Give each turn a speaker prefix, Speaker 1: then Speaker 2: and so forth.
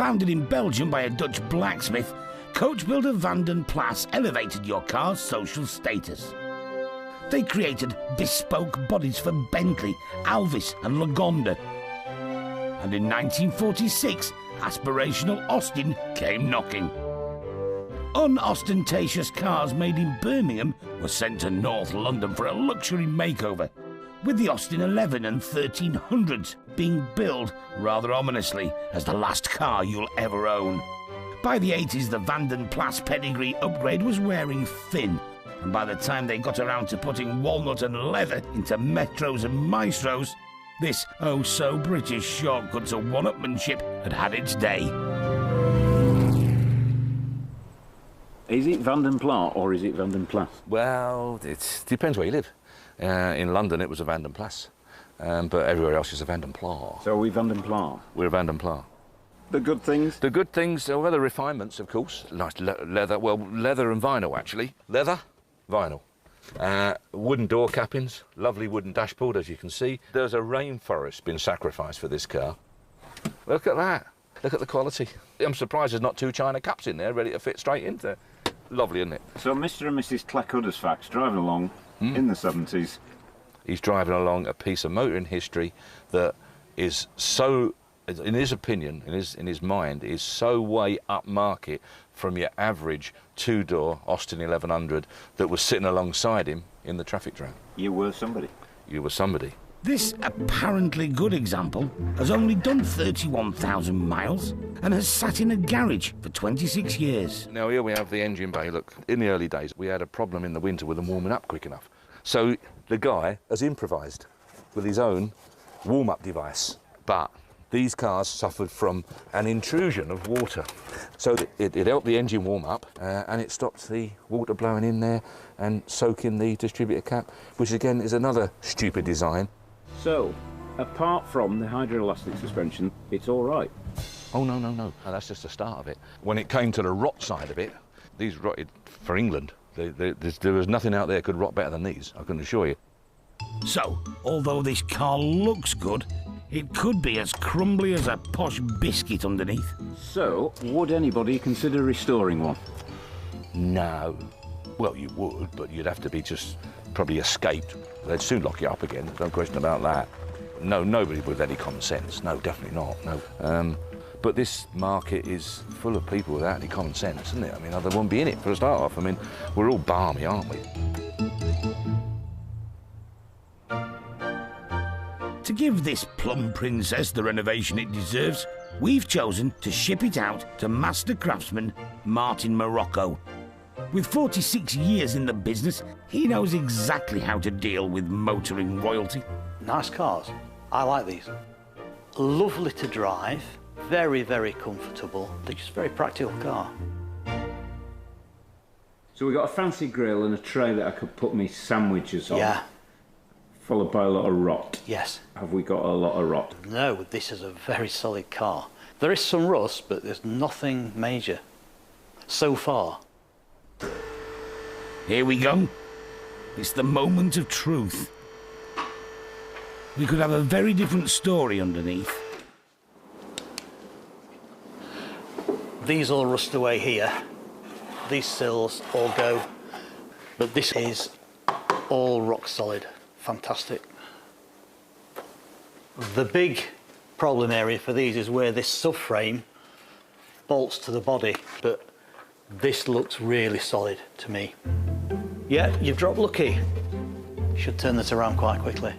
Speaker 1: Founded in Belgium by a Dutch blacksmith, coach builder Vanden Plas elevated your car's social status. They created bespoke bodies for Bentley, Alvis and Lagonda. And in 1946, aspirational Austin came knocking. Unostentatious cars made in Birmingham were sent to North London for a luxury makeover, with the Austin 11 and 1300s being billed rather ominously as the last car you'll ever own. By the 80s, the Vanden Plas pedigree upgrade was wearing thin, and by the time they got around to putting walnut and leather into Metros and Maestros, this oh-so-British shortcut to one-upmanship had had its day.
Speaker 2: Is it Vanden Plas or is it Vanden Plas?
Speaker 3: Well, it depends where you live. In London, it was a Vanden Plas, but everywhere else is a Vanden Plas.
Speaker 2: So are we Vanden Plas?
Speaker 3: We're a Vanden Plas.
Speaker 2: The good things?
Speaker 3: The good things, well, the refinements, of course. Nice leather, well, leather and vinyl, actually. Leather, vinyl. Wooden door cappings, lovely wooden dashboard, as you can see. There's a rainforest been sacrificed for this car. Look at that. Look at the quality. I'm surprised there's not 2 China cups in there ready to fit straight into. Lovely, isn't it?
Speaker 2: So Mr. and Mrs. Huddersfax driving along in the 70s.
Speaker 3: He's driving along a piece of motoring history that is so, in his opinion, in his mind, is so way upmarket from your average 2-door Austin 1100 that was sitting alongside him in the traffic jam.
Speaker 2: You were somebody.
Speaker 3: You were somebody.
Speaker 1: This apparently good example has only done 31,000 miles and has sat in a garage for 26 years.
Speaker 3: Now here we have the engine bay. Look, in the early days we had a problem in the winter with them warming up quick enough. So the guy has improvised with his own warm-up device. But these cars suffered from an intrusion of water. So it helped the engine warm up and it stopped the water blowing in there and soaking the distributor cap, which again is another stupid design.
Speaker 2: So, apart from the hydroelastic suspension, it's all right?
Speaker 3: Oh, no, no, no. No, that's just the start of it. When it came to the rot side of it, these rotted for England. There was nothing out there could rot better than these, I can assure you.
Speaker 1: So, although this car looks good, it could be as crumbly as a posh biscuit underneath.
Speaker 2: So, would anybody consider restoring one?
Speaker 3: No. Well, you would, but you'd have to be just probably escaped. They'd soon lock you up again, no question about that. No, nobody with any common sense. No, definitely not, no. But this market is full of people without any common sense, isn't it? I mean, they won't be in it for a start off. I mean, we're all balmy, aren't we?
Speaker 1: To give this plum princess the renovation it deserves, we've chosen to ship it out to master craftsman Martin Morocco. With 46 years in the business, he knows exactly how to deal with motoring royalty.
Speaker 4: Nice cars. I like these. Lovely to drive, very, very comfortable. They're just a very practical car.
Speaker 2: So we've got a fancy grill and a tray that I could put me sandwiches on.
Speaker 4: Yeah.
Speaker 2: Followed by a lot of rot.
Speaker 4: Yes.
Speaker 2: Have we got a lot of rot?
Speaker 4: No, this is a very solid car. There is some rust, but there's nothing major so far.
Speaker 1: Here we go. It's the moment of truth. We could have a very different story underneath.
Speaker 4: These all rust away here. These sills all go. But this is all rock solid. Fantastic. The big problem area for these is where this subframe bolts to the body, but this looks really solid to me. Yeah, you've dropped lucky. Should turn this around quite quickly.